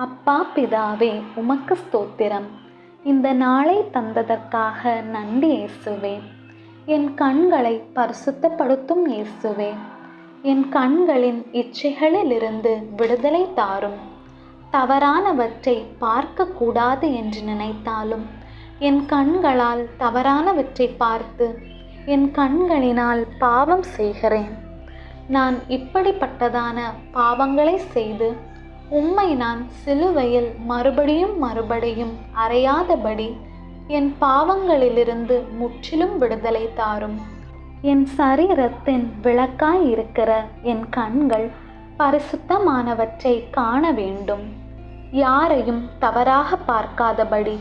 அப்பா பிதாவே, உமக்கு ஸ்தோத்திரம். இந்த நாளை தந்ததற்காக நன்றி இயேசுவே. என் கண்களை பரிசுத்தப்படுத்தும் இயேசுவே. என் கண்களின் இச்சைகளிலிருந்து விடுதலை தாரும். தவறானவற்றை பார்க்கக்கூடாது என்று நினைத்தாலும் என் கண்களால் தவறானவற்றை பார்த்து என் கண்களினால் பாவம் செய்கிறேன். நான் இப்படிப்பட்டதான பாவங்களை செய்து உம்மை நான் சிலுவையில் மறுபடியும் அறையாதபடி என் பாவங்களிலிருந்து முற்றிலும் விடுதலை தாரும். என் சரீரத்தின் விளக்காய் இருக்கிற என் கண்கள் பரிசுத்தமானவற்றை காண வேண்டும். யாரையும் தவறாக பார்க்காதபடி,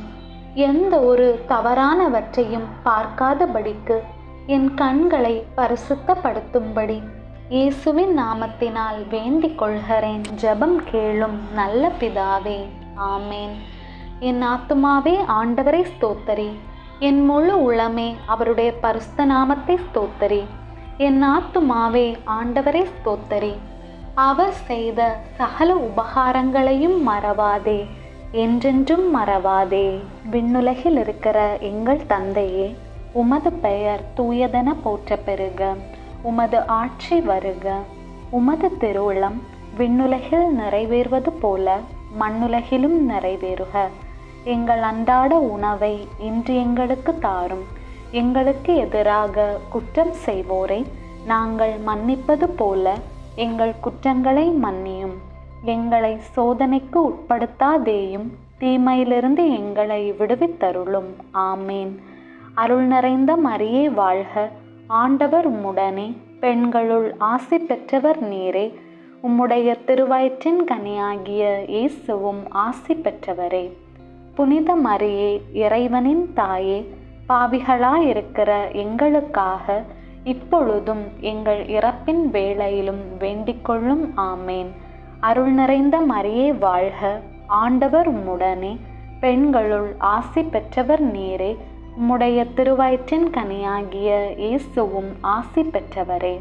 எந்த ஒரு தவறானவற்றையும் பார்க்காதபடிக்கு என் கண்களை பரிசுத்தப்படுத்தும்படி இயேசுவின் நாமத்தினால் வேண்டிக் கொள்கிறேன். ஜெபம் கேளும் நல்ல பிதாவே, ஆமேன். என் ஆத்துமாவே ஆண்டவரை ஸ்தோத்தரி. என் முழு உளமே அவருடைய பரிசுத்த நாமத்தை ஸ்தோத்தரி. என் ஆத்துமாவே ஆண்டவரை ஸ்தோத்தரி. அவர் செய்த சகல உபகாரங்களையும் மறவாதே, என்றென்றும் மறவாதே. விண்ணுலகில் இருக்கிற எங்கள் தந்தையே, உமது பெயர் தூயதென போற்ற பெறுக. உமது ஆட்சி வருக. உமது திருவுளம் விண்ணுலகில் நிறைவேறுவது போல மண்ணுலகிலும் நிறைவேறுக. எங்கள் அன்றாட உணவை இன்று எங்களுக்கு தாரும். எங்களுக்கு எதிராக குற்றம் செய்வோரை நாங்கள் மன்னிப்பது போல எங்கள் குற்றங்களை மன்னியும். எங்களை சோதனைக்கு உட்படுத்தாதேயும், தீமையிலிருந்து எங்களை விடுவித்தருளும். ஆமேன். அருள் நிறைந்த மரியே வாழ்க. ஆண்டவர் உம்முடனே, பெண்களுள் ஆசி பெற்றவர் நீரே. உம்முடைய திருவயிற்றின் கனியாகிய இயேசுவும் ஆசி பெற்றவரே. புனித மரியே, இறைவனின் தாயே, பாவிகளாயிருக்கிற எங்களுக்காக இப்பொழுதும் எங்கள் இறப்பின் வேளையிலும் வேண்டிக்கொள்ளும். ஆமேன். அருள் நிறைந்த மரியே வாழ்க. ஆண்டவர் உம்முடனே, பெண்களுள் ஆசி பெற்றவர் நீரே. உம்முடைய திருவயிற்றின் கனியாகிய இயேசுவும் ஆசி பெற்றவரே.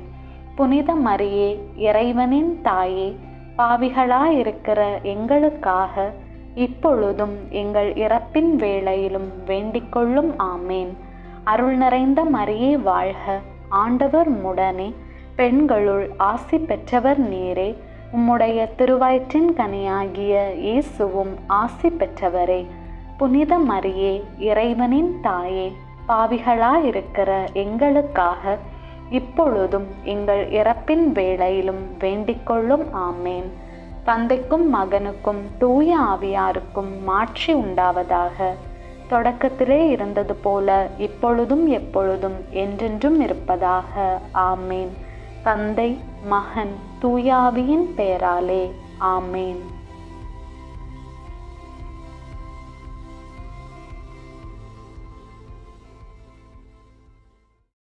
புனித மரியே, இறைவனின் தாயே, பாவிகளாயிருக்கிற எங்களுக்காக இப்பொழுதும் எங்கள் இறப்பின் வேளையிலும் வேண்டிக்கொள்ளும். ஆமேன். அருள் நிறைந்த மரியே வாழ்க. ஆண்டவர் உம்முடனே, பெண்களுள் ஆசி பெற்றவர் நீரே. உம்முடைய திருவயிற்றின் கனியாகிய இயேசுவும் ஆசி பெற்றவரே. புனித மரியே, இறைவனின் தாயே, பாவிகளாயிருக்கிற எங்களுக்காக இப்பொழுதும் எங்கள் இறப்பின் வேளையிலும் வேண்டிக்கொள்ளும். ஆமேன். தந்தைக்கும் மகனுக்கும் தூய ஆவியாருக்கும் மாட்சி உண்டாவதாக. தொடக்கத்திலே இருந்தது போல இப்பொழுதும் எப்பொழுதும் என்றென்றும் இருப்பதாக. ஆமேன். தந்தை, மகன், தூய ஆவியின் பெயராலே. ஆமேன்.